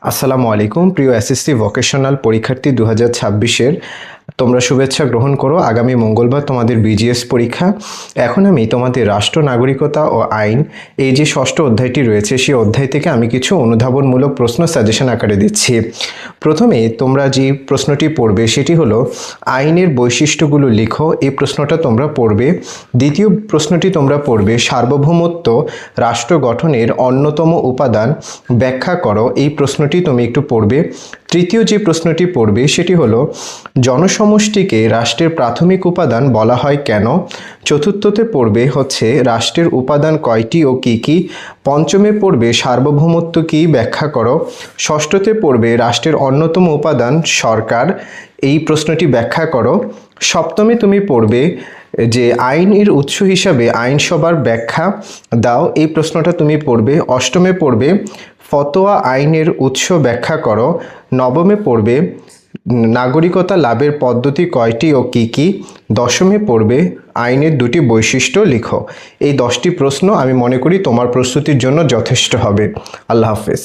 আসসালামু আলাইকুম প্রিয় এসএসসি ভোকেশনাল পরীক্ষার্থী 2026-এর তোমরা শুভেচ্ছা গ্রহণ করো। আগামী মঙ্গলবার তোমাদের বিজিএস পরীক্ষা। এখন আমি তোমাদের রাষ্ট্র নাগরিকতা ও আইন এই যে ষষ্ঠ অধ্যায়টি রয়েছে সেই অধ্যায় থেকে আমি কিছু অনুধাবনমূলক প্রশ্ন সাজেশন আকারে দিচ্ছি। প্রথমে তোমরা যে প্রশ্নটি পড়বে সেটি হলো আইনের বৈশিষ্ট্যগুলো লিখো, এই প্রশ্নটা তোমরা পড়বে। দ্বিতীয় প্রশ্নটি তোমরা পড়বে সার্বভৌমত্ব রাষ্ট্র গঠনের অন্যতম উপাদান ব্যাখ্যা করো, এই প্রশ্নটি তুমি একটু পড়বে। তৃতীয় যে প্রশ্নটি পড়বে সেটি হলো জনসমষ্টিকে রাষ্ট্রের প্রাথমিক উপাদান বলা হয় কেন। চতুর্থতে পড়বে হচ্ছে রাষ্ট্রের উপাদান কয়টি ও কি কি। পঞ্চমে পড়বে সার্বভৌমত্ব কি ব্যাখ্যা করো। ষষ্ঠতে পড়বে রাষ্ট্রের অন্যতম উপাদান সরকার, এই প্রশ্নটি ব্যাখ্যা করো। সপ্তমে তুমি পড়বে যে আইনের উৎস হিসাবে আইনসভার ব্যাখ্যা দাও, এই প্রশ্নটা তুমি পড়বে। অষ্টমে পড়বে ফতোয়া আইনের উৎস ব্যাখ্যা করো। নবমে পড়বে নাগরিকতা লাভের পদ্ধতি কয়টি ও কি কি। দশমে পড়বে আইনের দুটি বৈশিষ্ট্য লিখো। এই 10টি প্রশ্ন আমি মনে করি তোমার প্রস্তুতির জন্য যথেষ্ট হবে। আল্লাহ হাফেজ।